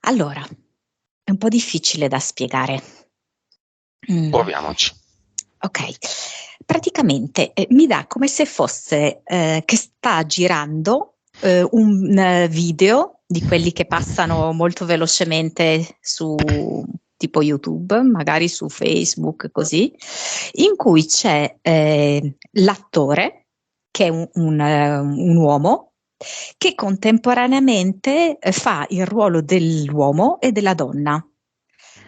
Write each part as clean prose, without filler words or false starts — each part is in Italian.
Allora, è un po' difficile da spiegare. Proviamoci. Ok, praticamente mi dà come se fosse che sta girando un video di quelli che passano molto velocemente su tipo YouTube, magari su Facebook, così, in cui c'è l'attore, che è un uomo, che contemporaneamente fa il ruolo dell'uomo e della donna.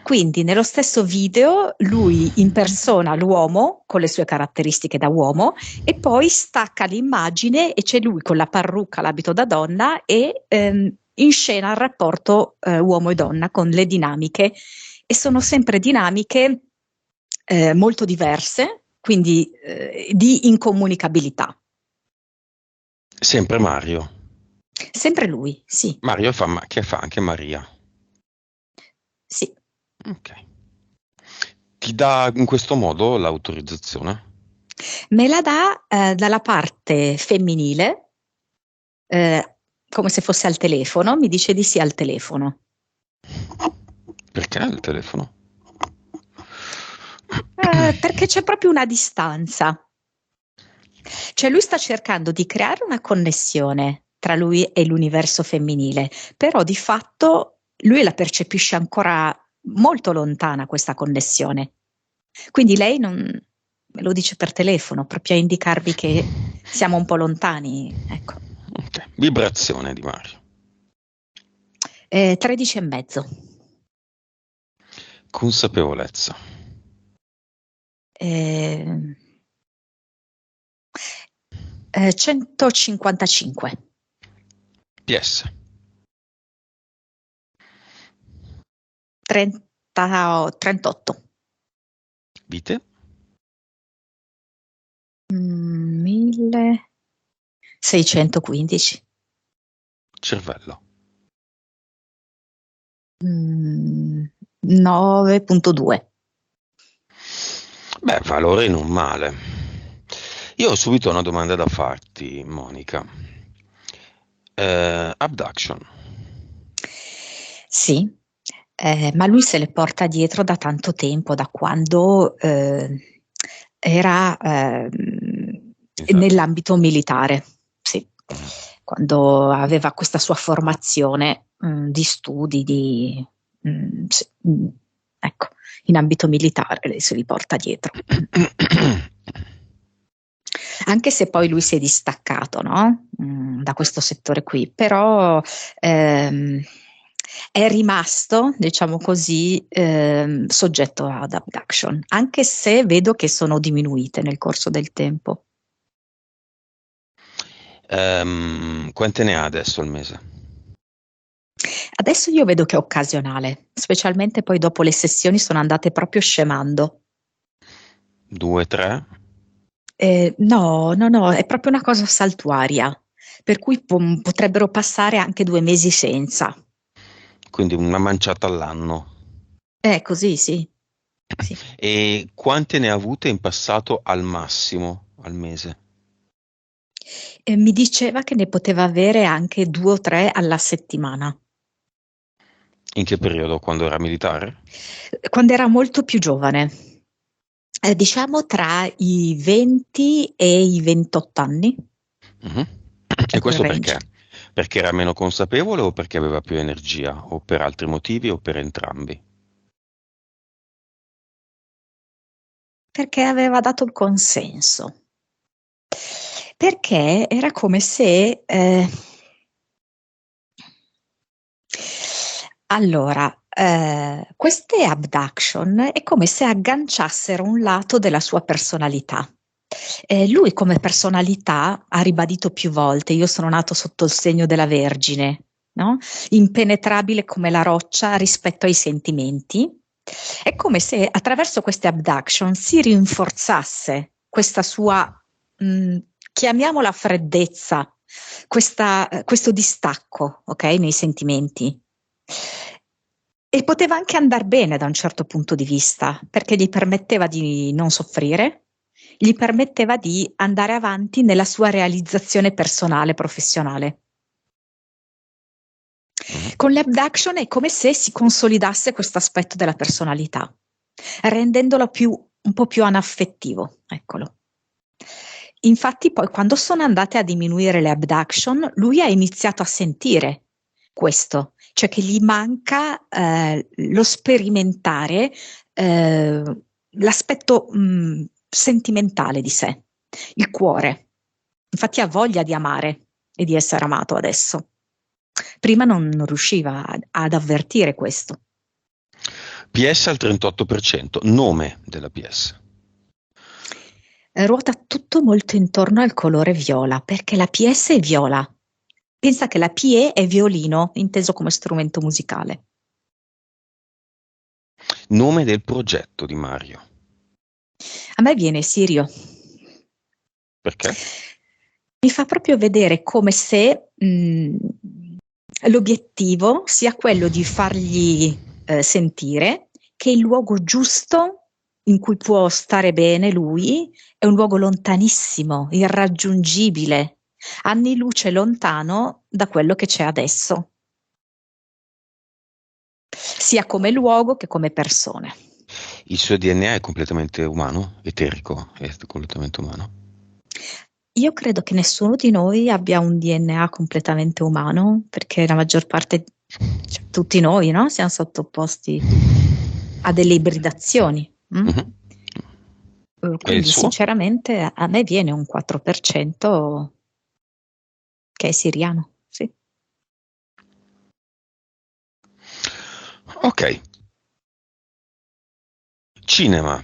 Quindi nello stesso video lui impersona l'uomo con le sue caratteristiche da uomo e poi stacca l'immagine e c'è lui con la parrucca, l'abito da donna e inscena il rapporto uomo e donna con le dinamiche e sono sempre dinamiche molto diverse, quindi di incomunicabilità. Sempre Mario. Sempre lui, sì, Mario che fa anche Maria. sì. Ok. Ti dà in questo modo l'autorizzazione? Me la dà dalla parte femminile, come se fosse al telefono, mi dice di sì al telefono. Perché il telefono? Perché c'è proprio una distanza. Cioè lui sta cercando di creare una connessione tra lui e l'universo femminile, però di fatto lui la percepisce ancora molto lontana questa connessione. Quindi lei non me lo dice per telefono, proprio a indicarvi che siamo un po' lontani, ecco. Ok. Vibrazione di Mario. 13 e mezzo. Consapevolezza. Eh, 155. PS. 38. Vite. 1615. Cervello. 9.2. Beh, valore non male. Io ho subito una domanda da farti, Monica. Abduction. Sì, ma lui se le porta dietro da tanto tempo, da quando era Esatto. nell'ambito militare, sì, Mhm. quando aveva questa sua formazione di studi, sì, ecco, in ambito militare, lei se li porta dietro. Anche se poi lui si è distaccato, no? Da questo settore qui, però ehm, è rimasto, diciamo così, soggetto ad abduction, anche se vedo che sono diminuite nel corso del tempo. Quante ne ha adesso al mese? Adesso io vedo che è occasionale, specialmente poi dopo le sessioni sono andate proprio scemando. 2, 3? No, no, no, è proprio una cosa saltuaria, per cui potrebbero passare anche 2 mesi senza. Quindi una manciata all'anno. Così, sì, sì. E quante ne ha avute in passato al massimo al mese? Mi diceva che ne poteva avere anche 2 o 3 alla settimana. In che periodo? Quando era militare? Quando era molto più giovane, diciamo tra i 20 e i 28 anni, Mhm. in E quel questo range. perché? Perché era meno consapevole o perché aveva più energia? O per altri motivi o per entrambi? Perché aveva dato il consenso. Perché era come se allora, queste abduction è come se agganciassero un lato della sua personalità. Lui come personalità ha ribadito più volte: "Io sono nato sotto il segno della Vergine", no, impenetrabile come la roccia rispetto ai sentimenti. È come se attraverso queste abduction si rinforzasse questa sua, mhmm, chiamiamola freddezza, questo distacco, okay, nei sentimenti. E poteva anche andar bene da un certo punto di vista, perché gli permetteva di non soffrire, gli permetteva di andare avanti nella sua realizzazione personale, professionale. Mhm. Con le abduction è come se si consolidasse questo aspetto della personalità, rendendolo un po' più anaffettivo, eccolo. Infatti poi quando sono andate a diminuire le abduction, lui ha iniziato a sentire questo, cioè che gli manca lo sperimentare l'aspetto sentimentale di sé, il cuore. Infatti ha voglia di amare e di essere amato adesso. Prima non riusciva ad avvertire questo. PS al 38%, nome della PS. Ruota tutto molto intorno al colore viola, perché la PS è viola. Pensa che la PE è violino, inteso come strumento musicale. Nome del progetto di Mario. A me viene Sirio. Perché? Mi fa proprio vedere come se l'obiettivo sia quello di fargli sentire che il luogo giusto in cui può stare bene lui è un luogo lontanissimo, irraggiungibile, anni luce lontano da quello che c'è adesso, sia come luogo che come persone. Il suo DNA è completamente umano, eterico, è completamente umano. Io credo che nessuno di noi abbia un DNA completamente umano, perché la maggior parte, cioè, tutti noi, no? Siamo sottoposti a delle ibridazioni. Mhm. E il Quindi suo? sinceramente a me viene un 4% che è siriano, sì. Ok. Cinema.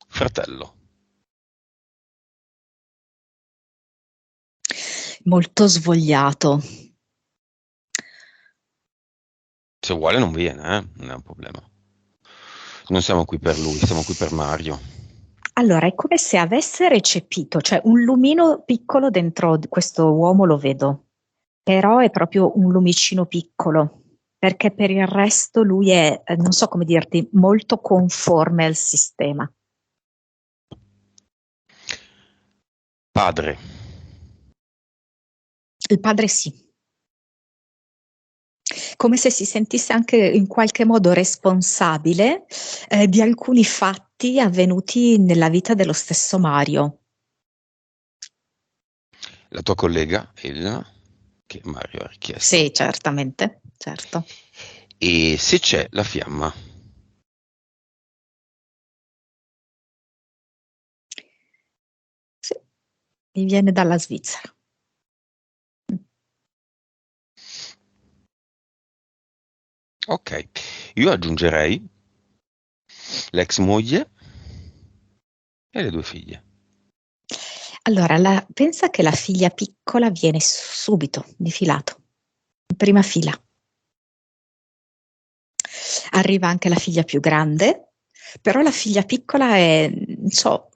Fratello. Molto svogliato. Se vuole non viene, non è un problema. Non siamo qui per lui, siamo qui per Mario. Allora, è come se avesse recepito, cioè un lumino piccolo dentro questo uomo lo vedo, però è proprio un lumicino piccolo, perché per il resto lui è, non so come dirti, molto conforme al sistema. Padre. Il padre sì, come se si sentisse anche in qualche modo responsabile di alcuni fatti avvenuti nella vita dello stesso Mario. La tua collega, Elena, che Mario ha richiesto. Sì, certamente, certo. E se c'è la fiamma. Sì, mi viene dalla Svizzera. Ok. Io aggiungerei l'ex moglie e le 2 figlie. Allora, pensa che la figlia piccola viene subito, di filato, in prima fila. Arriva anche la figlia più grande, però la figlia piccola è, non so,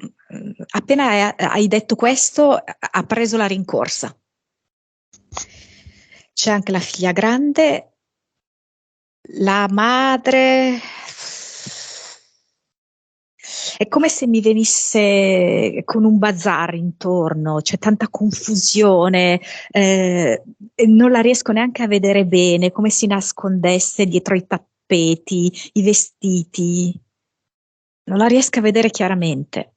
appena hai detto questo, ha preso la rincorsa. C'è anche la figlia grande, la madre. È come se mi venisse con un bazar intorno, c'è tanta confusione, e non la riesco neanche a vedere bene, come si nascondesse dietro i tappeti, i vestiti. Non la riesco a vedere chiaramente.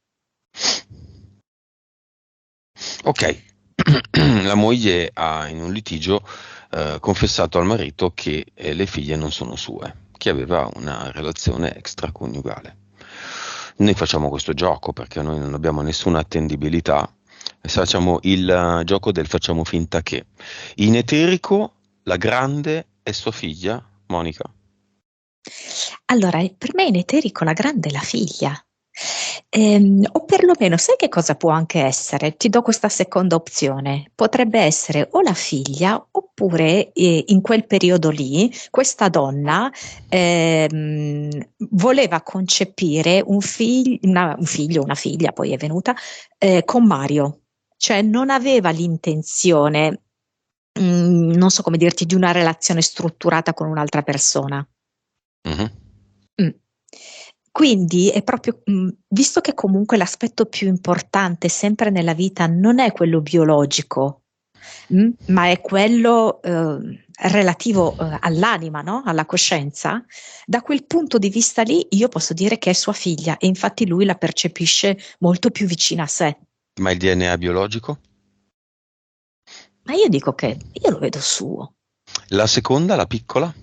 Ok. La moglie ha in un litigio confessato al marito che le figlie non sono sue, che aveva una relazione extraconiugale. Noi facciamo questo gioco perché noi non abbiamo nessuna attendibilità, facciamo il gioco del facciamo finta che. In eterico la grande è sua figlia, Monica. Allora, per me in eterico la grande è la figlia. O perlomeno, sai che cosa può anche essere? Ti do questa seconda opzione. Potrebbe essere o la figlia, oppure in quel periodo lì, questa donna voleva concepire un figlio, una figlia, poi è venuta, con Mario. Cioè non aveva l'intenzione, non so come dirti, di una relazione strutturata con un'altra persona. Mhm. Mh. Quindi è proprio visto che comunque l'aspetto più importante sempre nella vita non è quello biologico, ma è quello relativo all'anima, no? Alla coscienza. Da quel punto di vista lì io posso dire che è sua figlia e infatti lui la percepisce molto più vicina a sé. Ma il DNA biologico? Ma io dico che io lo vedo suo. La seconda, la piccola?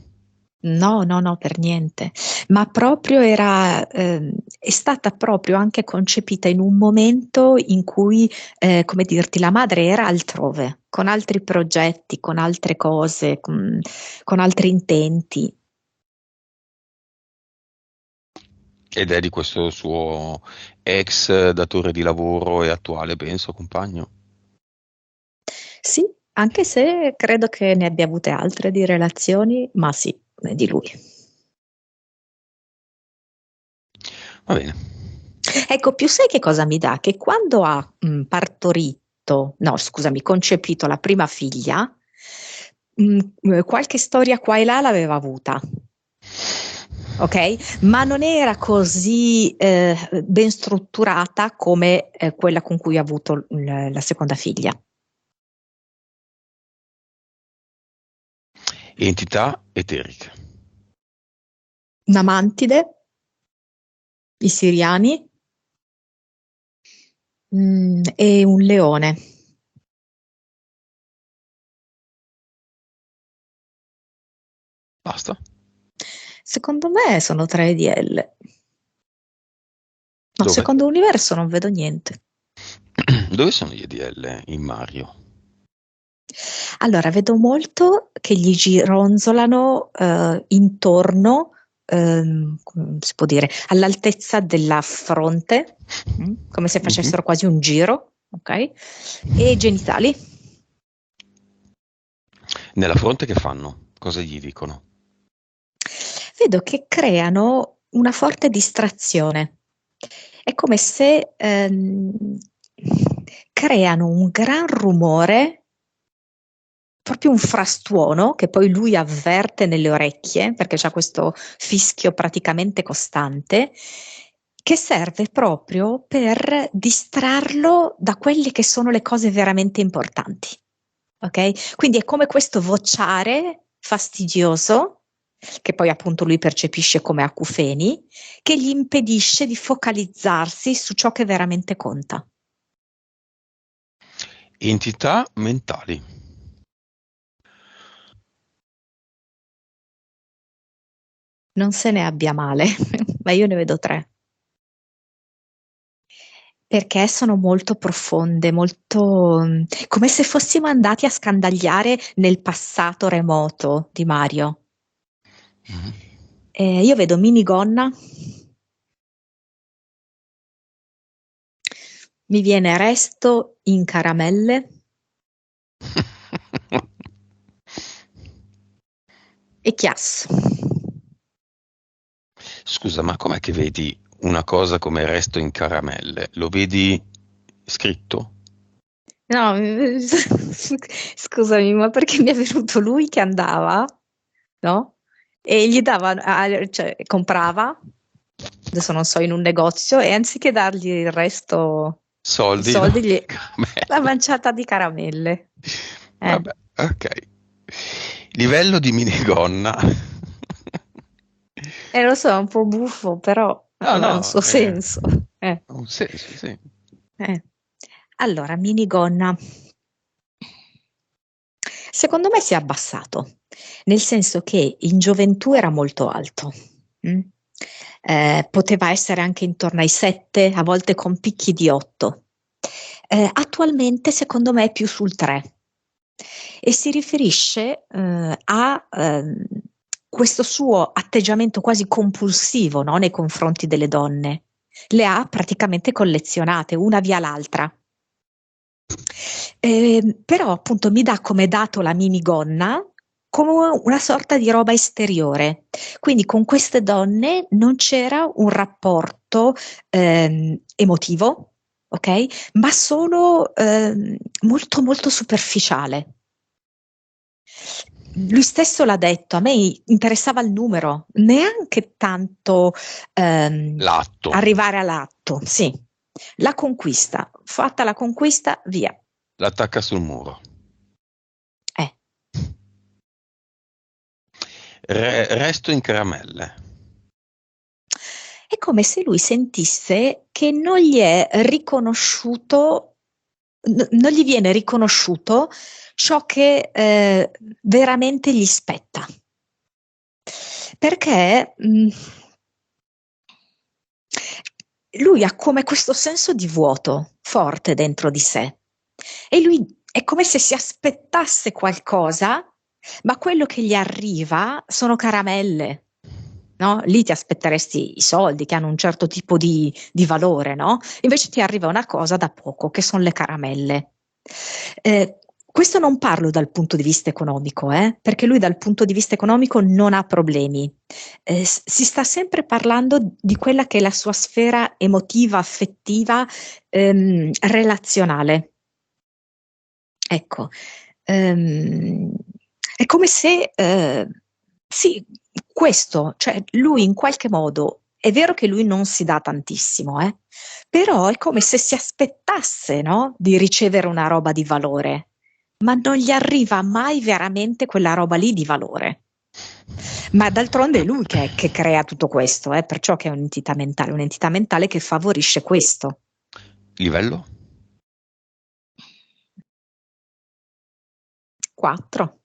No, no, no, per niente. Ma proprio è stata proprio anche concepita in un momento in cui, come dirti, la madre era altrove, con altri progetti, con altre cose, con altri intenti. Ed è di questo suo ex datore di lavoro e attuale, penso, compagno. Sì, anche se credo che ne abbia avute altre di relazioni, ma sì, è di lui. Va bene. Ecco, più sai che cosa mi dà? Che quando ha partorito, no, scusami, concepito la prima figlia, qualche storia qua e là l'aveva avuta. Ok? Ma non era così ben strutturata come quella con cui ha avuto la seconda figlia. Entità eteriche. Una mantide, i siriani, e un leone. Basta. Secondo me sono 3 EDL. No, Dove? secondo l'universo non vedo niente. Dove sono gli EDL in Mario? Allora, vedo molto che gli gironzolano intorno, come si può dire, all'altezza della fronte, come se facessero quasi un giro, ok? E genitali. Nella fronte che fanno? Cosa gli dicono? Vedo che creano una forte distrazione. È come se creano un gran rumore, proprio un frastuono che poi lui avverte nelle orecchie, perché c'ha questo fischio praticamente costante, che serve proprio per distrarlo da quelle che sono le cose veramente importanti. Ok? Quindi è come questo vociare fastidioso, che poi appunto lui percepisce come acufeni, che gli impedisce di focalizzarsi su ciò che veramente conta. Entità mentali. Non se ne abbia male, ma io ne vedo 3. Perché sono molto profonde, molto come se fossimo andati a scandagliare nel passato remoto di Mario. Io vedo minigonna, mi viene resto in caramelle e chiasso. Scusa, ma com'è che vedi una cosa come resto in caramelle? Lo vedi scritto? No, scusami, ma perché mi è venuto lui che andava, no? E gli dava, cioè comprava, adesso non so, in un negozio e anziché dargli il resto, i Soldi, no? soldi, la Caramelle. manciata di caramelle. Vabbè, ok. Livello di minigonna. Lo so, è un po' buffo, però No, ha un no, suo senso. ha un senso, sì. Eh. Allora, minigonna. Secondo me si è abbassato, nel senso che in gioventù era molto alto. mm? Poteva essere anche intorno ai 7, a volte con picchi di 8. Attualmente, secondo me, è più sul 3 e si riferisce a questo suo atteggiamento quasi compulsivo, no, nei confronti delle donne. Le ha praticamente collezionate, una via l'altra. Però appunto mi dà come dato la minigonna come una sorta di roba esteriore. Quindi con queste donne non c'era un rapporto emotivo, ok? Ma solo molto molto superficiale. Lui stesso l'ha detto, a me interessava il numero, neanche tanto L'atto. arrivare all'atto, sì. La conquista, fatta la conquista, via. L'attacca sul muro. Resto in caramelle. È come se lui sentisse che non gli è riconosciuto, non gli viene riconosciuto ciò che veramente gli spetta. Perché lui ha come questo senso di vuoto forte dentro di sé e lui è come se si aspettasse qualcosa, ma quello che gli arriva sono caramelle. No? Lì ti aspetteresti i soldi che hanno un certo tipo di valore, no? Invece ti arriva una cosa da poco, che sono le caramelle. Questo non parlo dal punto di vista economico, perché lui dal punto di vista economico non ha problemi. Si sta sempre parlando di quella che è la sua sfera emotiva, affettiva, relazionale. Ecco, è come se, sì, questo, cioè lui in qualche modo, è vero che lui non si dà tantissimo, però è come se si aspettasse, no, di ricevere una roba di valore, ma non gli arriva mai veramente quella roba lì di valore. Ma d'altronde è lui che crea tutto questo, perciò che è un'entità mentale che favorisce questo. Livello? 4.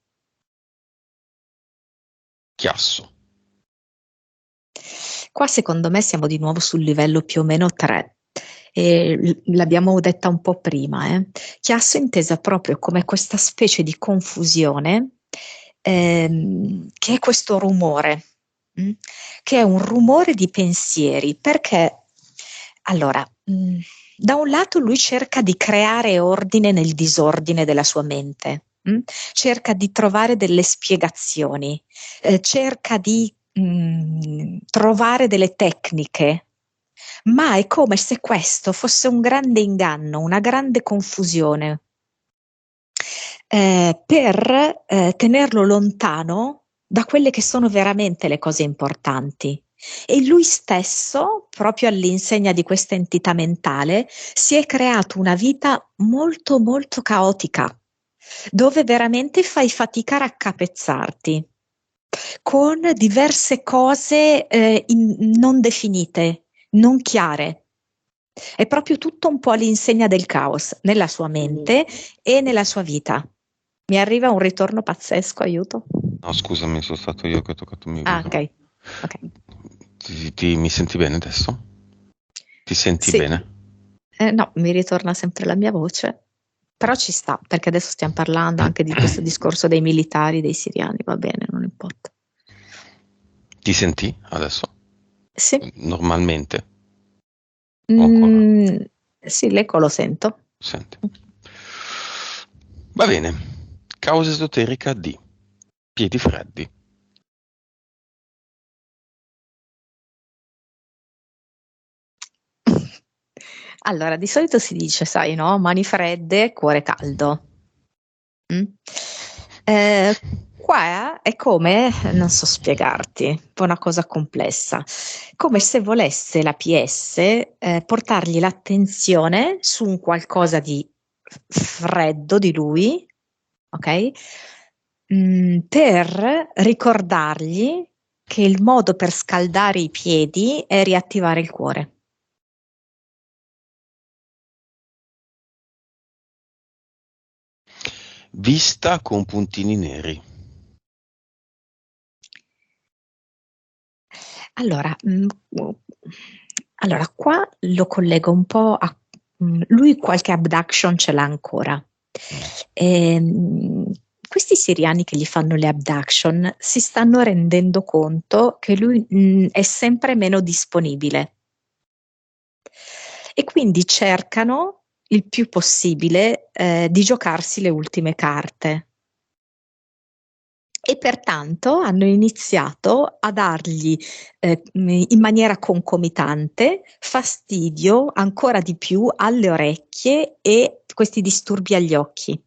Chiasso. Qua secondo me siamo di nuovo sul livello più o meno 3. L'abbiamo detta un po' prima, Chiasso intesa proprio come questa specie di confusione, che è questo rumore, che è un rumore di pensieri, perché allora, da un lato lui cerca di creare ordine nel disordine della sua mente, cerca di trovare delle spiegazioni, cerca di trovare delle tecniche, ma è come se questo fosse un grande inganno, una grande confusione, per tenerlo lontano da quelle che sono veramente le cose importanti. E lui stesso, proprio all'insegna di questa entità mentale, si è creato una vita molto molto caotica, dove veramente fai fatica a raccapezzarti, con diverse cose non definite, non chiare. È proprio tutto un po' all'insegna del caos nella sua mente e nella sua vita. Mi arriva un ritorno pazzesco, aiuto. No, scusami, sono stato io che ho toccato il mio Ah, micro. ok. Mi senti bene adesso? Ti senti Sì, bene? no, mi ritorna sempre la mia voce, però ci sta, perché adesso stiamo parlando anche di questo discorso dei militari, dei siriani, va bene, non importa. Ti senti adesso? Sì. Normalmente? O ancora? Sì, l'eco lo sento. Senti. Va bene. Causa esoterica di piedi freddi. Allora, di solito si dice, sai, no? Mani fredde, cuore caldo. Mm? Qua è come, non so spiegarti, un po' una cosa complessa, come se volesse la PS portargli l'attenzione su un qualcosa di freddo di lui, ok? Per ricordargli che il modo per scaldare i piedi è riattivare il cuore. Vista con puntini neri. Allora, allora qua lo collego un po' a lui qualche abduction ce l'ha ancora. Questi siriani che gli fanno le abduction si stanno rendendo conto che lui è sempre meno disponibile e quindi cercano il più possibile di giocarsi le ultime carte. E pertanto hanno iniziato a dargli in maniera concomitante fastidio ancora di più alle orecchie e questi disturbi agli occhi.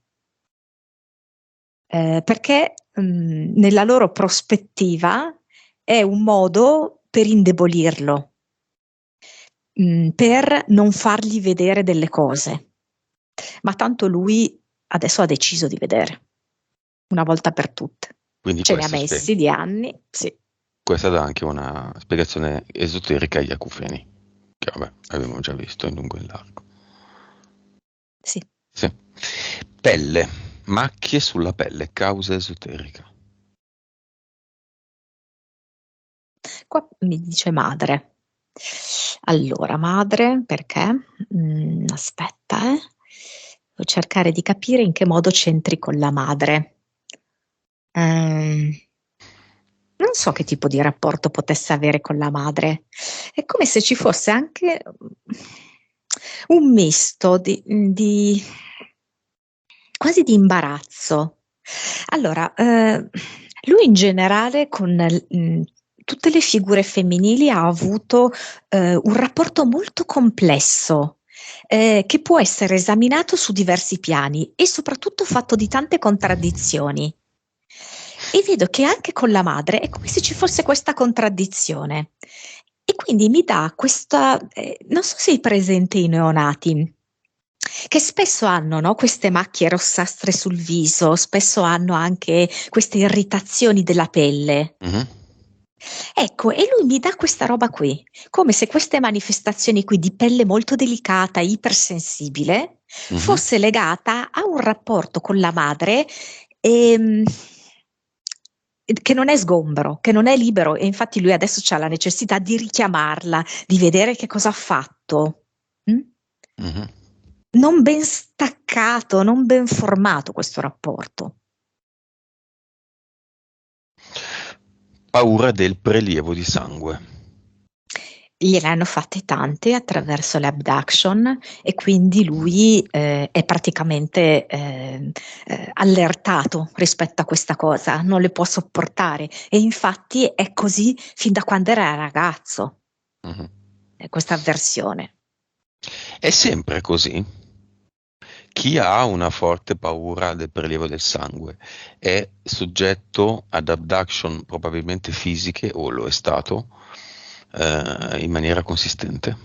Perché nella loro prospettiva è un modo per indebolirlo, per non fargli vedere delle cose. Ma tanto lui adesso ha deciso di vedere, una volta per tutte. Quindi Ce ne ha messi di anni, sì. questa dà anche una spiegazione esoterica agli acufeni, che vabbè, abbiamo già visto in lungo e in largo. Sì. Sì. Pelle, macchie sulla pelle, causa esoterica. Qua mi dice madre. Allora, madre, perché? Aspetta, devo cercare di capire in che modo c'entri con la madre. Non so che tipo di rapporto potesse avere con la madre. È come se ci fosse anche un misto quasi di imbarazzo. Allora, lui in generale con tutte le figure femminili ha avuto un rapporto molto complesso, che può essere esaminato su diversi piani e soprattutto fatto di tante contraddizioni. E vedo che anche con la madre è come se ci fosse questa contraddizione. E quindi mi dà questa, non so se hai presente i neonati, che spesso hanno, no, queste macchie rossastre sul viso, spesso hanno anche queste irritazioni della pelle. Mhm. Ecco, e lui mi dà questa roba qui, come se queste manifestazioni qui di pelle molto delicata, ipersensibile, Mhm. fosse legata a un rapporto con la madre ehm, che non è sgombro, che non è libero, e infatti lui adesso c'ha la necessità di richiamarla, di vedere che cosa ha fatto. Mm? Mhm. Non ben staccato, non ben formato questo rapporto. Paura del prelievo di sangue. Gliene hanno fatte tante attraverso l'abduction e quindi lui è praticamente allertato rispetto a questa cosa, non le può sopportare e infatti è così fin da quando era ragazzo, Mhm. questa avversione. È sempre così. Chi ha una forte paura del prelievo del sangue è soggetto ad abduction probabilmente fisiche, o lo è stato, in maniera consistente.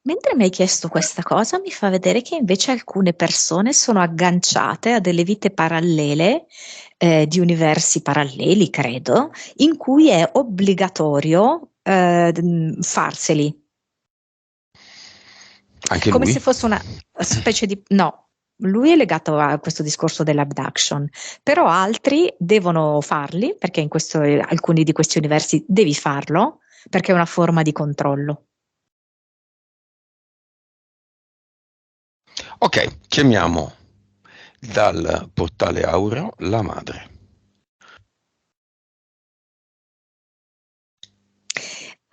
Mentre mi hai chiesto questa cosa, mi fa vedere che invece alcune persone sono agganciate a delle vite parallele, di universi paralleli, credo, in cui è obbligatorio farseli, Anche come lui? se fosse una specie di... No, lui è legato a questo discorso dell'abduction, però altri devono farli, perché in alcuni di questi universi devi farlo, perché è una forma di controllo. Ok, chiamiamo dal portale aureo la madre.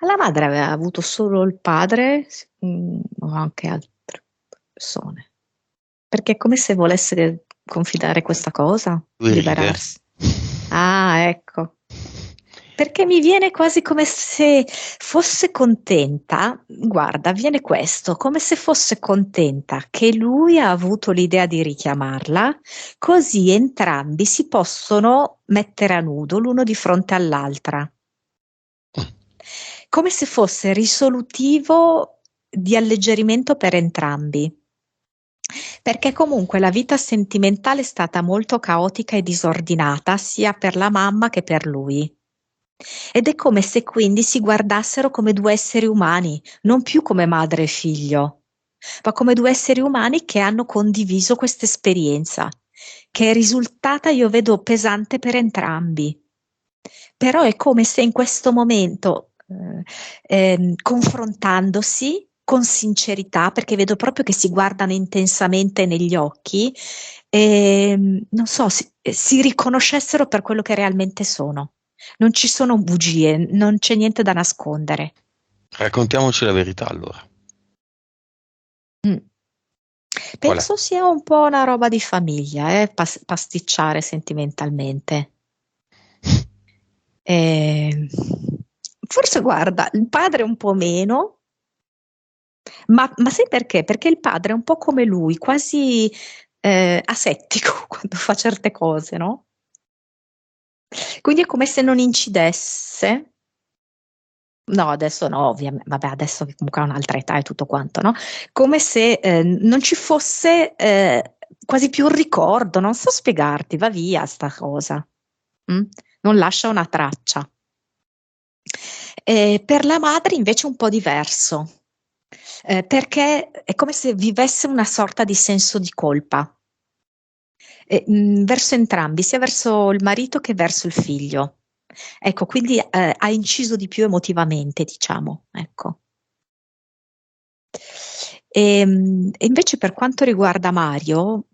La madre aveva avuto solo il padre, o anche altre persone. Perché è come se volesse confidare questa cosa, Lui ride. liberarsi. Ah, ecco. Perché mi viene quasi come se fosse contenta, guarda, viene questo, come se fosse contenta che lui ha avuto l'idea di richiamarla, così entrambi si possono mettere a nudo l'uno di fronte all'altra. Come se fosse risolutivo di alleggerimento per entrambi. Perché comunque la vita sentimentale è stata molto caotica e disordinata sia per la mamma che per lui. Ed è come se quindi si guardassero come due esseri umani, non più come madre e figlio, ma come due esseri umani che hanno condiviso questa esperienza, che è risultata, io vedo, pesante per entrambi. Però è come se in questo momento, confrontandosi con sincerità, perché vedo proprio che si guardano intensamente negli occhi, non so, si riconoscessero per quello che realmente sono. Non ci sono bugie, non c'è niente da nascondere. Raccontiamoci la verità allora. Mm. Qual è? Penso sia un po' una roba di famiglia, pasticciare sentimentalmente. Eh, forse guarda, il padre un po' meno, ma sai perché? Perché il padre è un po' come lui, quasi asettico quando fa certe cose, no? Quindi è come se non incidesse. No, adesso no, ovviamente, vabbè, adesso che comunque ha un'altra età e tutto quanto, no? Come se non ci fosse quasi più un ricordo, non so spiegarti, va via sta cosa. Non lascia una traccia. Per la madre invece è un po' diverso, perché è come se vivesse una sorta di senso di colpa, verso entrambi, sia verso il marito che verso il figlio. Ecco, quindi ha inciso di più emotivamente, diciamo, ecco. E invece per quanto riguarda Mario,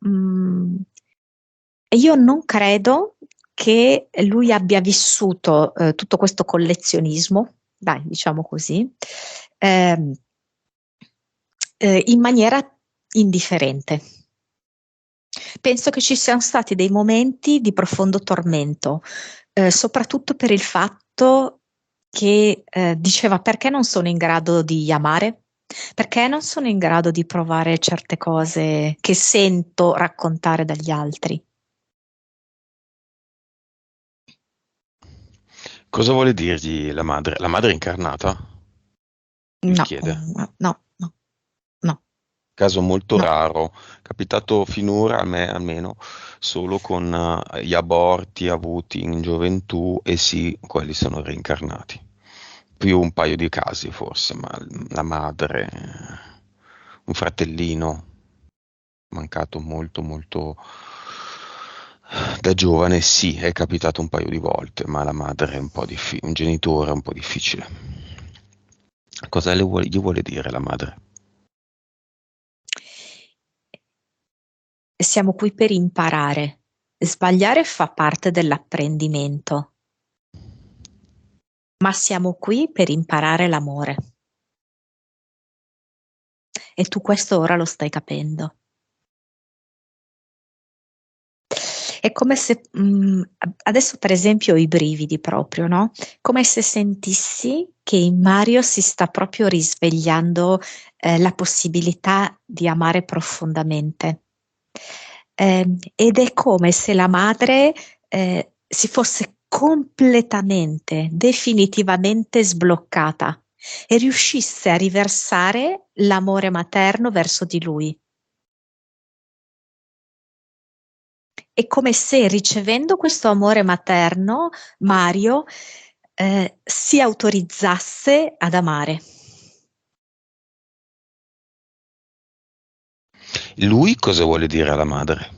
io non credo che lui abbia vissuto tutto questo collezionismo, dai, diciamo così, ehm, in maniera indifferente. Penso che ci siano stati dei momenti di profondo tormento, soprattutto per il fatto che diceva: perché non sono in grado di amare? Perché non sono in grado di provare certe cose che sento raccontare dagli altri? Cosa vuole dirgli la madre? La madre è incarnata? Gli No, chiede. no, no, no, Caso molto no. raro, capitato finora a me almeno solo con gli aborti avuti in gioventù e sì, quelli sono reincarnati. Più un paio di casi forse, ma la madre, un fratellino mancato molto molto da giovane, sì, è capitato un paio di volte, ma la madre è un po' un genitore è un po' difficile. Cosa gli vuole dire la madre? Siamo qui per imparare. Sbagliare fa parte dell'apprendimento, ma siamo qui per imparare l'amore. E tu questo ora lo stai capendo. È come se adesso per esempio ho i brividi proprio, no? Come se sentissi che in Mario si sta proprio risvegliando la possibilità di amare profondamente. Ed è come se la madre si fosse completamente, definitivamente sbloccata e riuscisse a riversare l'amore materno verso di lui. È come se ricevendo questo amore materno, Mario si autorizzasse ad amare. Lui cosa vuole dire alla madre?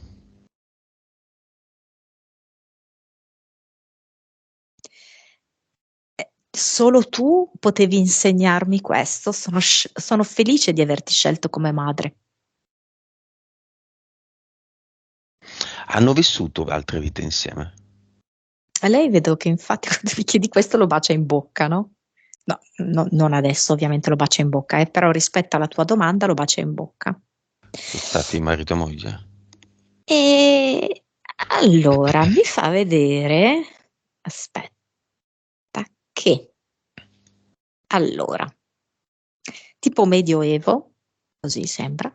Solo tu potevi insegnarmi questo, sono felice di averti scelto come madre. Hanno vissuto altre vite insieme? A lei vedo che infatti quando mi chiedi questo lo bacia in bocca, no? No, non adesso ovviamente lo bacia in bocca, però rispetto alla tua domanda lo bacia in bocca. Sono stati marito e moglie? E allora mi fa vedere, aspetta, che allora, tipo medioevo, così sembra,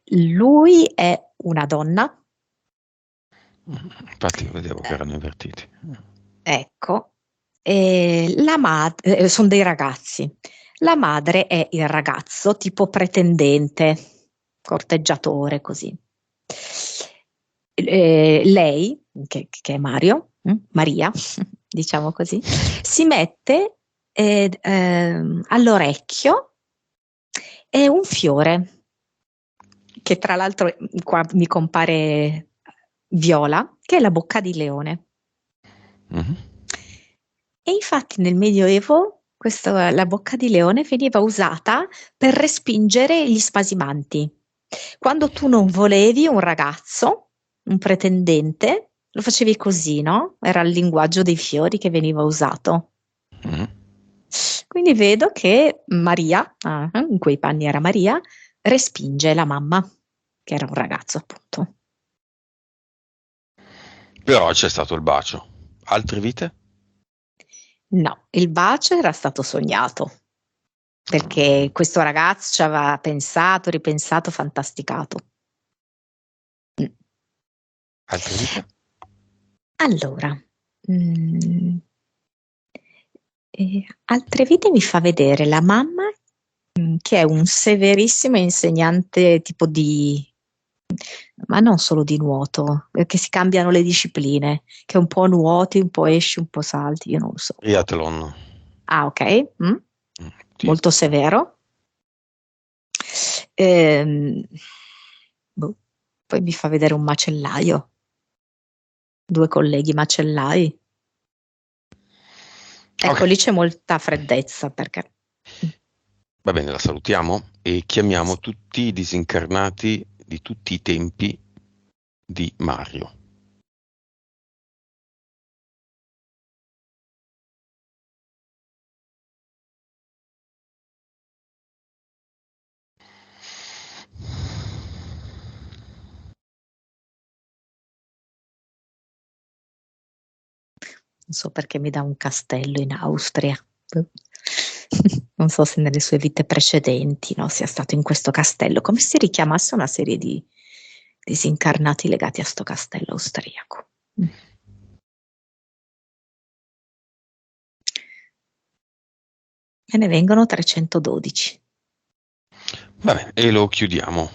lui è una donna, Infatti vedevo che eh, erano invertiti. ecco, sono dei ragazzi. La madre è il ragazzo, tipo pretendente, corteggiatore, così. Lei, che è Mario, Maria, diciamo così, si mette all'orecchio un fiore, che tra l'altro qua mi compare viola, che è la bocca di leone. Mhm. E infatti nel Medioevo la bocca di leone veniva usata per respingere gli spasimanti. Quando tu non volevi un ragazzo, un pretendente, lo facevi così, no? Era il linguaggio dei fiori che veniva usato. Mhm. Quindi vedo che Maria, in quei panni era Maria, respinge la mamma, che era un ragazzo appunto. Però c'è stato il bacio. Altre vite? No, il bacio era stato sognato, perché questo ragazzo ci aveva pensato, ripensato, fantasticato. Mm. Altre vite? Allora, mm, altre vite mi fa vedere la mamma che è un severissimo insegnante tipo Ma non solo di nuoto, che si cambiano le discipline, che un po' nuoti, un po' esci, un po' salti, io non lo so. Triathlon. Ah, ok. Mm. Sì. Molto severo. Ehm, boh. Poi mi fa vedere un macellaio, due colleghi macellai. Ecco, Ok, lì c'è molta freddezza perché va bene, la salutiamo e chiamiamo sì. tutti i disincarnati di tutti i tempi di Mario. Non so perché mi dà un castello in Austria. Non so se nelle sue vite precedenti, no, sia stato in questo castello, come se richiamasse una serie di disincarnati legati a sto castello austriaco. E ne vengono 312. Va bene, e lo chiudiamo.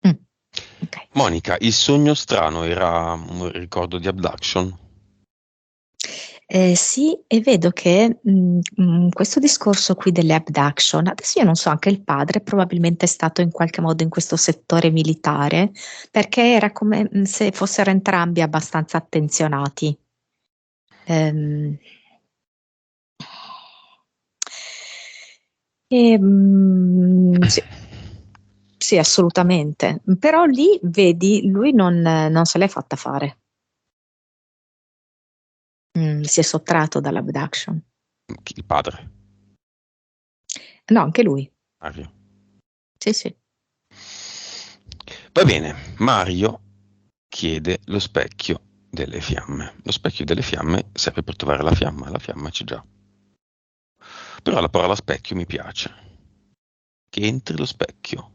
Mm, ok. Monica, il sogno strano era un ricordo di abduction? Sì, e vedo che questo discorso qui delle abduction, adesso io non so, anche il padre probabilmente è stato in qualche modo in questo settore militare, perché era come se fossero entrambi abbastanza attenzionati. Ehm, sì, sì, assolutamente. Però lì, vedi, lui non se l'è fatta fare. Si è sottratto dall'abduction. Il padre, No, anche lui. Mario. Sì, sì. Va bene, Mario chiede lo specchio delle fiamme. Lo specchio delle fiamme serve per trovare la fiamma c'è già. Però la parola specchio mi piace. Che entri lo specchio.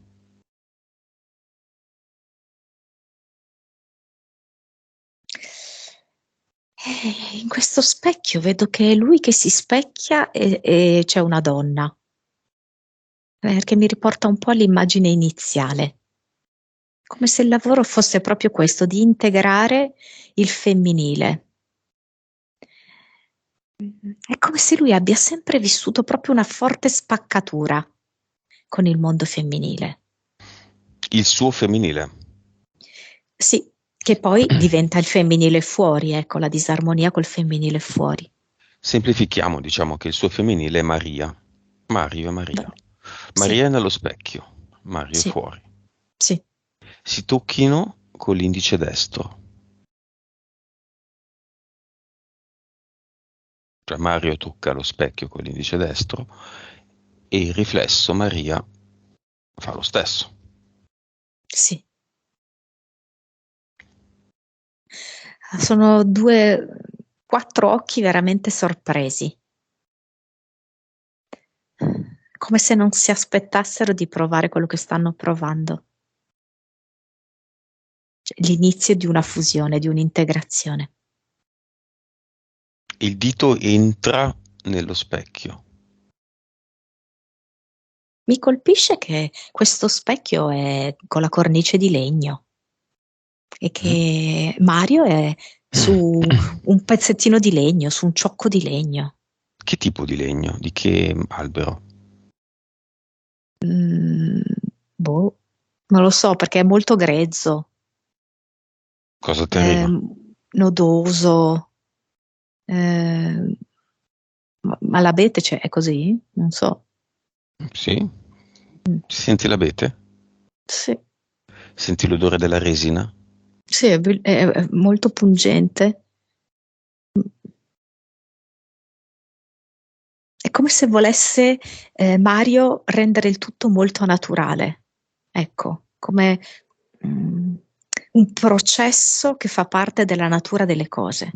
In questo specchio vedo che è lui che si specchia e c'è una donna, perché mi riporta un po' all'immagine iniziale, come se il lavoro fosse proprio questo, di integrare il femminile. È come se lui abbia sempre vissuto proprio una forte spaccatura con il mondo femminile. Il suo femminile. Sì, che poi diventa il femminile fuori, ecco, la disarmonia col femminile fuori. Semplifichiamo, diciamo che il suo femminile è Maria. Mario e Maria. Vabbè. Sì, Maria è nello specchio, Mario è sì, fuori. sì, Si tocchino con l'indice destro. Cioè Mario tocca lo specchio con l'indice destro e il riflesso Maria fa lo stesso. sì. Sono quattro occhi veramente sorpresi, come se non si aspettassero di provare quello che stanno provando. Cioè, l'inizio di una fusione, di un'integrazione. Il dito entra nello specchio. Mi colpisce che questo specchio è con la cornice di legno e Mm? che Mario è su un pezzettino di legno, su un ciocco di legno. Che tipo di legno? Di che albero? Mm, boh, non lo so perché è molto grezzo, Cosa terribile? nodoso. Eh, ma l'abete c'è, è così? Non so. Sì? Mm, Senti l'abete? sì, Senti l'odore della resina? sì, è molto pungente. È come se volesse Mario rendere il tutto molto naturale. Ecco, come mm, un processo che fa parte della natura delle cose.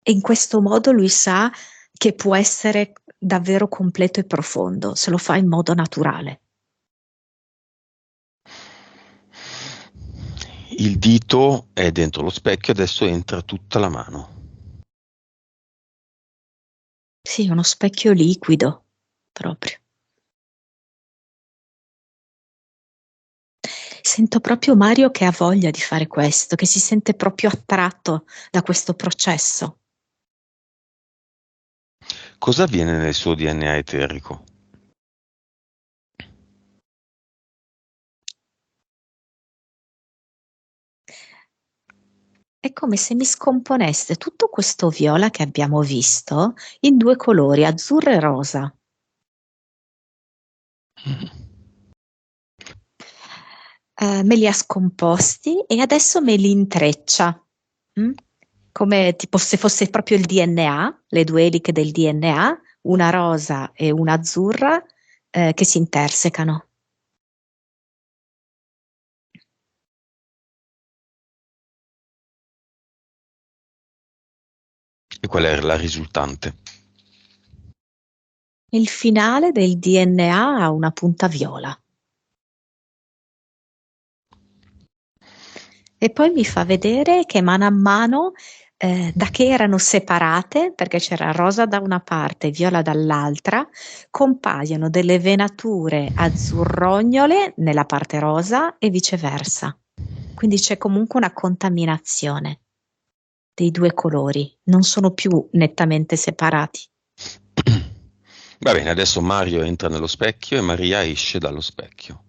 E in questo modo lui sa che può essere davvero completo e profondo, se lo fa in modo naturale. Il dito è dentro lo specchio, adesso entra tutta la mano. Sì, uno specchio liquido, proprio. Sento proprio Mario che ha voglia di fare questo, che si sente proprio attratto da questo processo. Cosa avviene nel suo DNA eterico? È come se mi scomponesse tutto questo viola che abbiamo visto in due colori, azzurro e rosa. Me li ha scomposti e adesso me li intreccia, mm? Come tipo se fosse proprio il DNA, le due eliche del DNA, una rosa e una azzurra, che si intersecano. E qual è la risultante? Il finale del DNA ha una punta viola. E poi mi fa vedere che mano a mano, da che erano separate, perché c'era rosa da una parte e viola dall'altra, compaiono delle venature azzurrognole nella parte rosa e viceversa. Quindi c'è comunque una contaminazione dei due colori, non sono più nettamente separati. Va bene, adesso Mario entra nello specchio e Maria esce dallo specchio.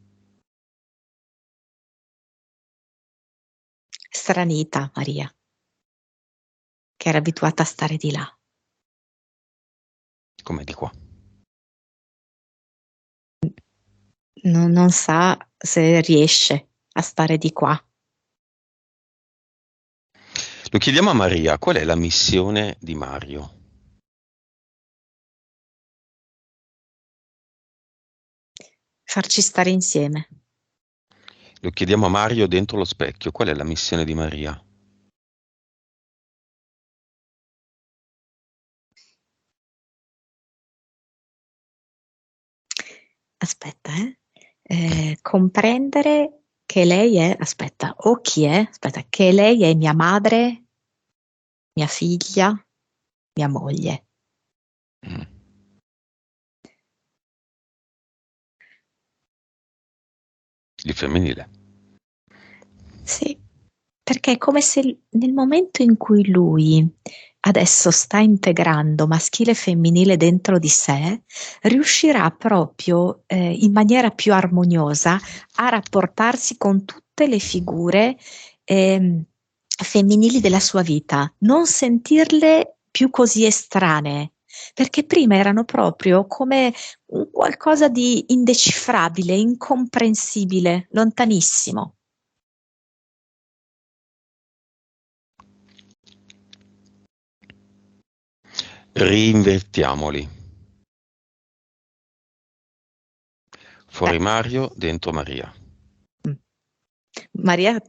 Stranita Maria, che era abituata a stare di là. Com'è di qua? Non sa se riesce a stare di qua. Lo chiediamo a Maria, qual è la missione di Mario? Farci stare insieme. Lo chiediamo a Mario dentro lo specchio, qual è la missione di Maria? Aspetta, comprendere che lei è, aspetta, o chi è? Aspetta, che lei è mia madre, mia figlia, mia moglie. Mm. Il femminile. Sì, perché è come se nel momento in cui lui adesso sta integrando maschile e femminile dentro di sé, riuscirà proprio in maniera più armoniosa a rapportarsi con tutte le figure ehm, femminili della sua vita, non sentirle più così estranee, perché prima erano proprio come un qualcosa di indecifrabile, incomprensibile, lontanissimo. Reinvertiamoli. Fuori Beh, Mario, dentro Maria. mm. Maria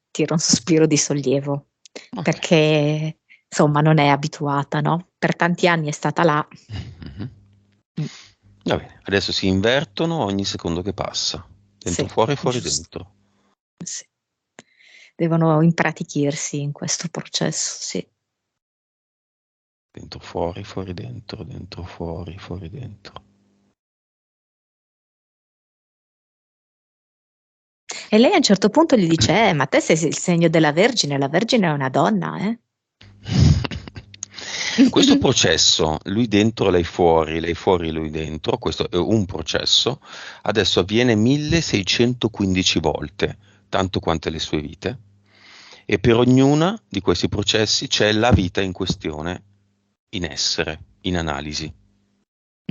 tira un sospiro di sollievo Ok. perché insomma non è abituata, no? Per tanti anni è stata là. Mhm. Mm, Va bene, adesso si invertono ogni secondo che passa. Dentro sì, fuori, fuori giusto. dentro. Sì. Devono impratichirsi in questo processo, sì. Dentro fuori, fuori dentro fuori, fuori dentro. E lei a un certo punto gli dice: ma te sei il segno della Vergine, la Vergine è una donna, eh? Questo processo, lui dentro, lei fuori, lui dentro, questo è un processo, adesso avviene 1615 volte, tanto quante le sue vite, e per ognuna di questi processi c'è la vita in questione, in essere, in analisi.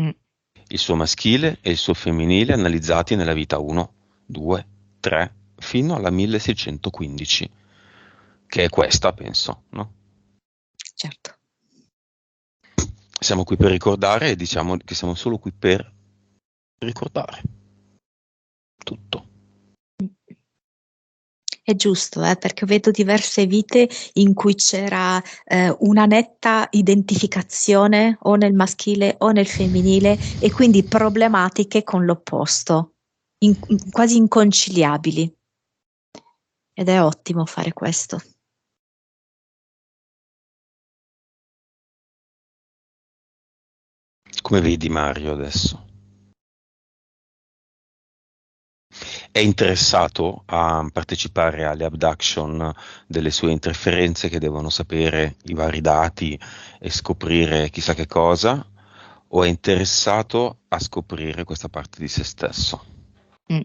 Mm, Il suo maschile e il suo femminile analizzati nella vita 1, 2, 3, fino alla 1615, che è questa, penso, no? certo. Siamo qui per ricordare e diciamo che siamo solo qui per ricordare tutto. È giusto, perché vedo diverse vite in cui c'era una netta identificazione o nel maschile o nel femminile e quindi problematiche con l'opposto, quasi inconciliabili. Ed è ottimo fare questo. Come vedi Mario adesso? È interessato a partecipare alle abduction delle sue interferenze che devono sapere i vari dati e scoprire chissà che cosa, o è interessato a scoprire questa parte di se stesso? Mm.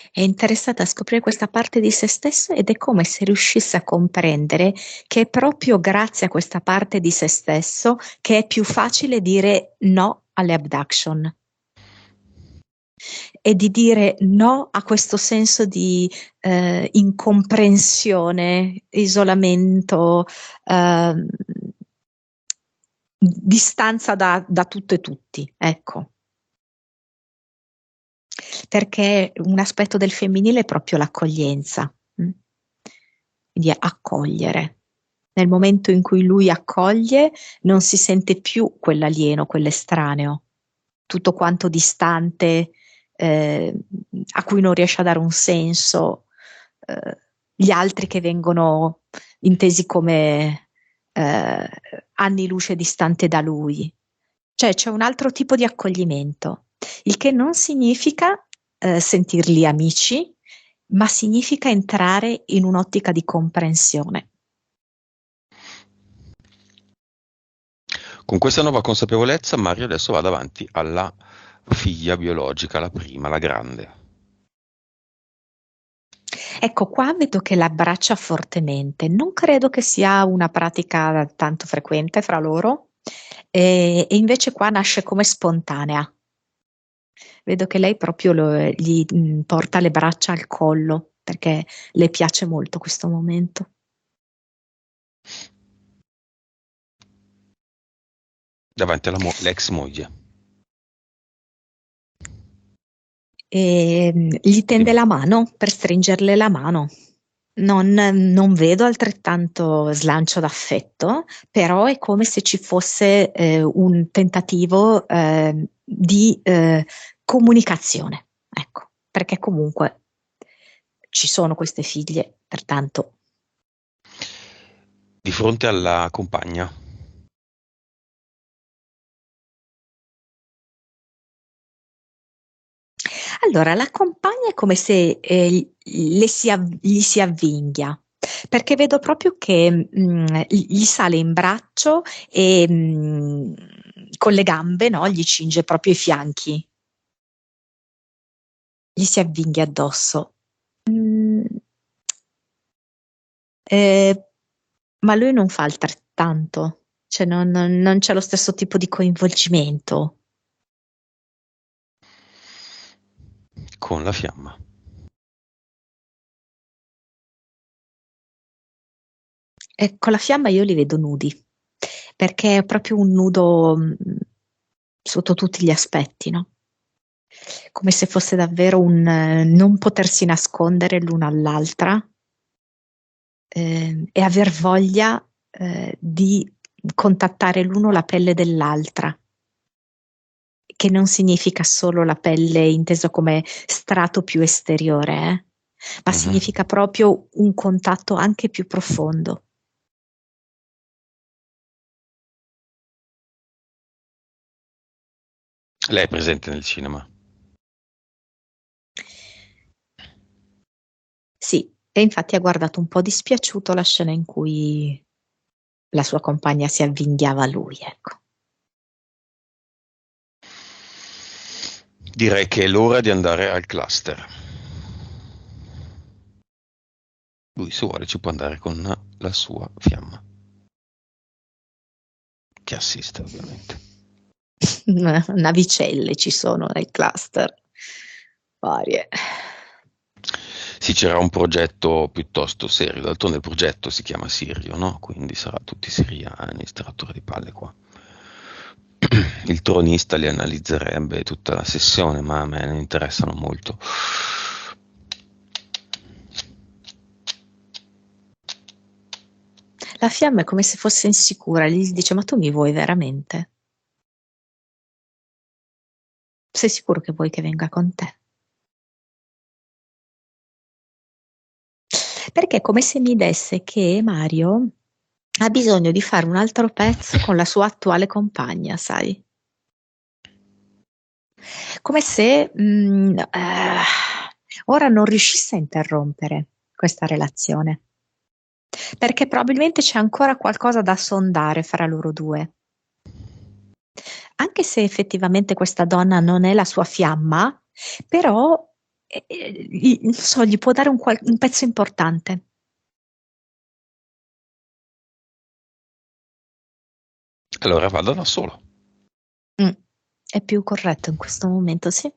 È interessata a scoprire questa parte di se stesso ed è come se riuscisse a comprendere che è proprio grazie a questa parte di se stesso che è più facile dire no alle abduction e di dire no a questo senso di incomprensione, isolamento, distanza da tutto e tutti, ecco. Perché un aspetto del femminile è proprio l'accoglienza, di accogliere. Nel momento in cui lui accoglie, non si sente più quell'alieno, quell'estraneo, tutto quanto distante, a cui non riesce a dare un senso, gli altri che vengono intesi come anni luce distante da lui. Cioè c'è un altro tipo di accoglimento, il che non significa sentirli amici, ma significa entrare in un'ottica di comprensione. Con questa nuova consapevolezza Mario adesso va davanti alla figlia biologica, la prima, la grande. Ecco, qua vedo che l'abbraccia fortemente. Non credo che sia una pratica tanto frequente fra loro, e invece qua nasce come spontanea. Vedo che lei proprio gli porta le braccia al collo, perché le piace molto questo momento. Davanti all'ex moglie. E gli tende la mano per stringerle la mano. Non vedo altrettanto slancio d'affetto, però è come se ci fosse un tentativo di comunicazione, ecco, perché comunque ci sono queste figlie, pertanto. Di fronte alla compagna. Allora, la compagna è come se gli si avvinghia, perché vedo proprio che gli sale in braccio e con le gambe, no, gli cinge proprio i fianchi, gli si avvinghia addosso. Mm, eh, ma lui non fa altrettanto, cioè non c'è lo stesso tipo di coinvolgimento. Con la fiamma. E con la fiamma io li vedo nudi, perché è proprio un nudo sotto tutti gli aspetti, no? Come se fosse davvero un non potersi nascondere l'una all'altra e aver voglia di contattare l'uno la pelle dell'altra, che non significa solo la pelle inteso come strato più esteriore, ma significa proprio un contatto anche più profondo. Lei è presente nel cinema. Sì, e infatti ha guardato un po' dispiaciuto la scena in cui la sua compagna si avvinghiava a lui, ecco. Direi che è l'ora di andare al cluster. Lui, se vuole, ci può andare con la sua fiamma. Che assiste, ovviamente. Navicelle ci sono nel cluster, varie. Sì, c'era un progetto piuttosto serio, d'altronde il progetto si chiama Sirio, no? Quindi sarà tutti siriani, strattura di palle qua. Il tronista li analizzerebbe tutta la sessione, ma a me ne interessano molto. La fiamma è come se fosse insicura, gli dice: ma tu mi vuoi veramente? Sei sicuro che vuoi che venga con te? Perché è come se mi desse che Mario ha bisogno di fare un altro pezzo con la sua attuale compagna, sai? Come se ora non riuscisse a interrompere questa relazione, perché probabilmente c'è ancora qualcosa da sondare fra loro due. Anche se effettivamente questa donna non è la sua fiamma, però non so, gli può dare un pezzo importante. Allora vado da solo. È più corretto in questo momento, sì.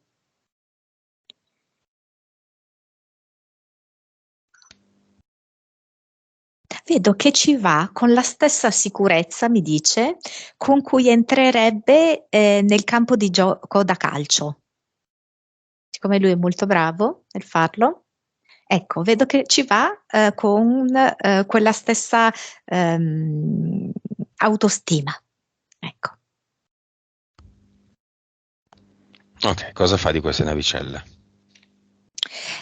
Vedo che ci va con la stessa sicurezza, mi dice, con cui entrerebbe nel campo di gioco da calcio. Siccome lui è molto bravo nel farlo, ecco, vedo che ci va con quella stessa autostima. Ecco. Ok, cosa fa di queste navicelle?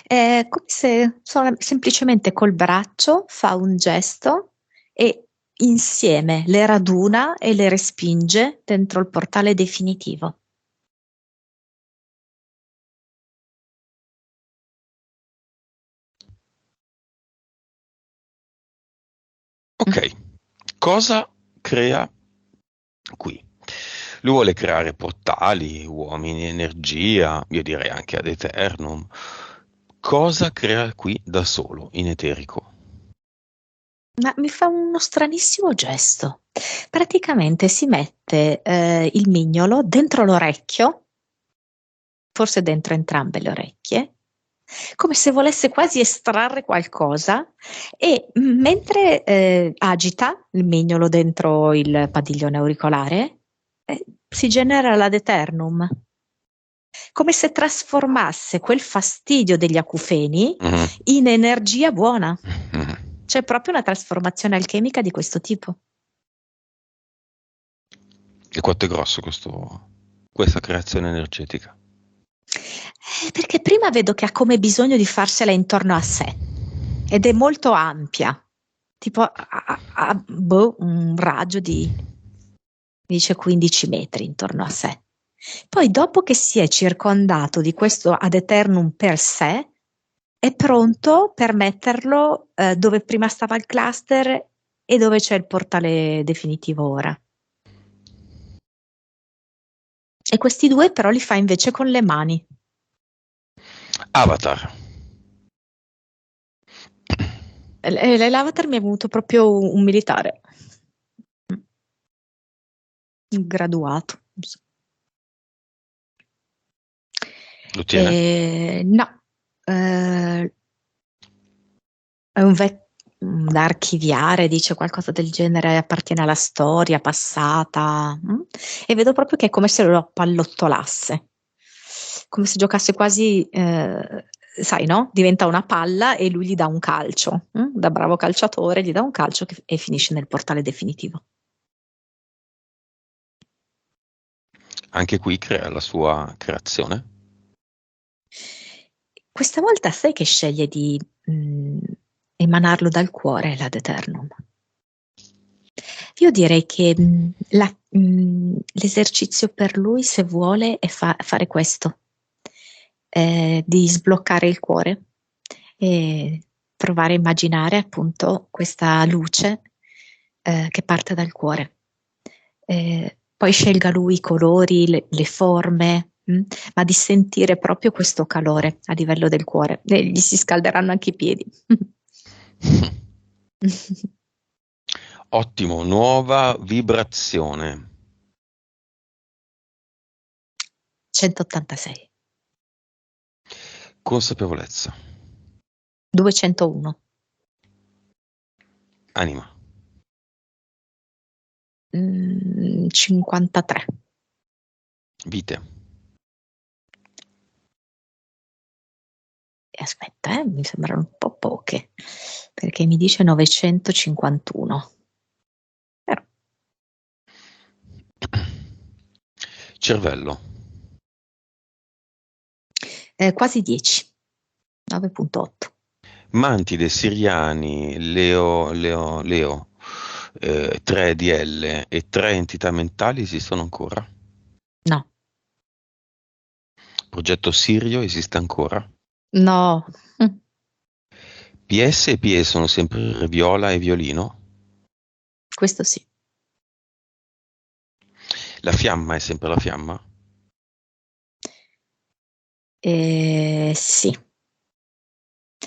Come se semplicemente col braccio fa un gesto e insieme le raduna e le respinge dentro il portale definitivo. Ok, cosa crea qui? Lui vuole creare portali, uomini, energia, io direi anche ad eternum. Cosa crea qui da solo, in eterico? Ma mi fa uno stranissimo gesto. Praticamente si mette il mignolo dentro l'orecchio, forse dentro entrambe le orecchie, come se volesse quasi estrarre qualcosa e mentre agita il mignolo dentro il padiglione auricolare, si genera l'ad eternum, come se trasformasse quel fastidio degli acufeni Mhm. in energia buona. Mhm. C'è proprio una trasformazione alchemica di questo tipo. E quanto è grosso questa creazione energetica? Perché prima vedo che ha come bisogno di farsela intorno a sé ed è molto ampia, tipo un raggio di, dice 15 metri intorno a sé. Poi dopo che si è circondato di questo ad eternum per sé, è pronto per metterlo dove prima stava il cluster e dove c'è il portale definitivo ora. E questi due però li fa invece con le mani. Avatar. L'avatar mi è venuto proprio un militare. Graduato. Lo tiene? No, è da archiviare, dice qualcosa del genere, appartiene alla storia passata, e vedo proprio che è come se lo appallottolasse, come se giocasse quasi, sai, no? Diventa una palla e lui gli dà un calcio, da bravo calciatore gli dà un calcio e finisce nel portale definitivo. Anche qui crea la sua creazione? Questa volta sai che sceglie di emanarlo dal cuore l'ad eternum. Io direi che l'esercizio per lui, se vuole, è fare questo, di sbloccare il cuore e provare a immaginare appunto questa luce che parte dal cuore. Poi scelga lui i colori, le forme, ma di sentire proprio questo calore a livello del cuore. E gli si scalderanno anche i piedi. Ottimo, nuova vibrazione. 186, Consapevolezza. 201, Anima. 53. Vite. E aspetta, mi sembrano un po' poche, perché mi dice 951. Però, Cervello. quasi 10, 9.8. Mantide, Siriani, Leo, 3 DL e 3 entità mentali esistono ancora? No, Progetto Sirio esiste ancora? No. Mm. PS e PE sono sempre viola e violino? Questo sì. La fiamma è sempre la fiamma? Sì.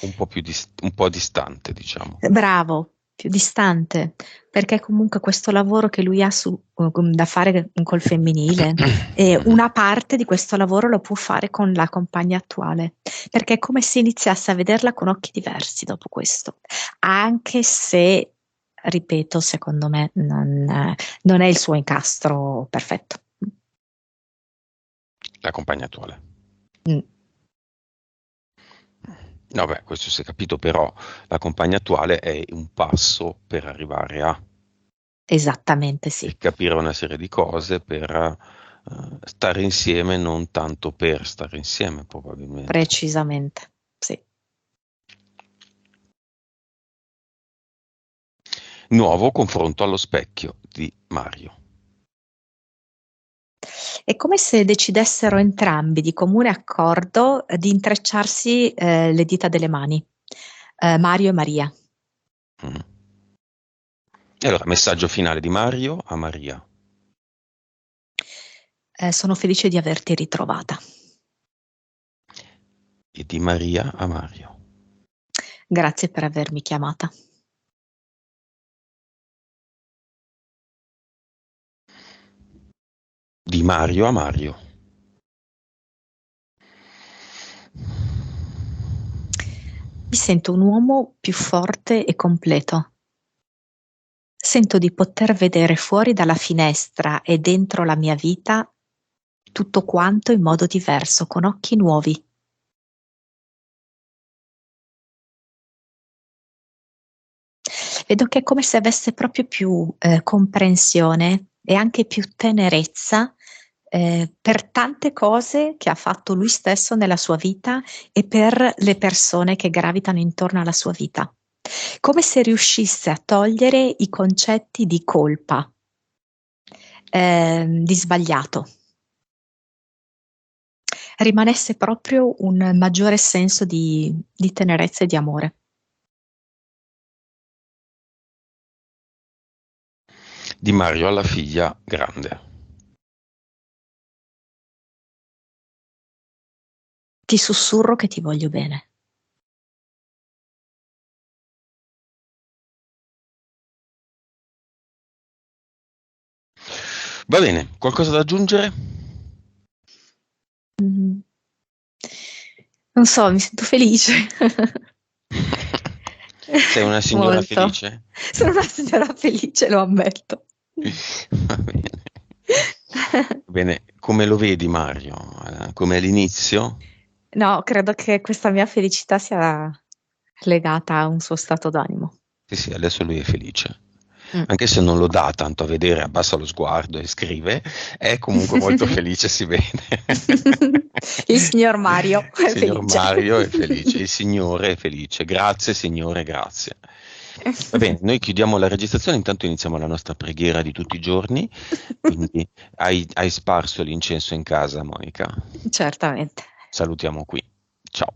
Un po' distante, diciamo. Bravo, più distante, perché comunque questo lavoro che lui ha da fare col femminile, una parte di questo lavoro lo può fare con la compagna attuale, perché è come se iniziasse a vederla con occhi diversi dopo questo, anche se, ripeto, secondo me non è il suo incastro perfetto. La compagna attuale. Mm. No, beh, questo si è capito, però la compagna attuale è un passo per arrivare a Esattamente sì, per capire una serie di cose, per stare insieme, non tanto per stare insieme, probabilmente. precisamente, sì. Nuovo confronto allo specchio di Mario. È come se decidessero entrambi di comune accordo di intrecciarsi le dita delle mani, Mario e Maria. Mm. E allora, messaggio finale di Mario a Maria. Sono felice di averti ritrovata. E di Maria a Mario. Grazie per avermi chiamata. Di Mario a Mario. Mi sento un uomo più forte e completo. Sento di poter vedere fuori dalla finestra e dentro la mia vita tutto quanto in modo diverso, con occhi nuovi. Vedo che è come se avesse proprio più comprensione e anche più tenerezza per tante cose che ha fatto lui stesso nella sua vita e per le persone che gravitano intorno alla sua vita. Come se riuscisse a togliere i concetti di colpa, di sbagliato. Rimanesse proprio un maggiore senso di tenerezza e di amore. Di Mario alla figlia grande. Ti sussurro che ti voglio bene. Va bene, qualcosa da aggiungere? Mm. Non so, mi sento felice. Sei una signora Molto. felice? Sono una signora felice, lo ammetto. Va bene. Bene, come lo vedi Mario? Come all'inizio? No, credo che questa mia felicità sia legata a un suo stato d'animo. Sì, sì, adesso lui è felice. Mm. Anche se non lo dà tanto a vedere, abbassa lo sguardo e scrive, è comunque molto felice, si vede. Il signor Mario Il è signor felice. Mario è felice, il Signore è felice. Grazie, Signore, grazie. Va bene, noi chiudiamo la registrazione, intanto iniziamo la nostra preghiera di tutti i giorni. Quindi hai sparso l'incenso in casa, Monica? Certamente. Salutiamo qui. Ciao.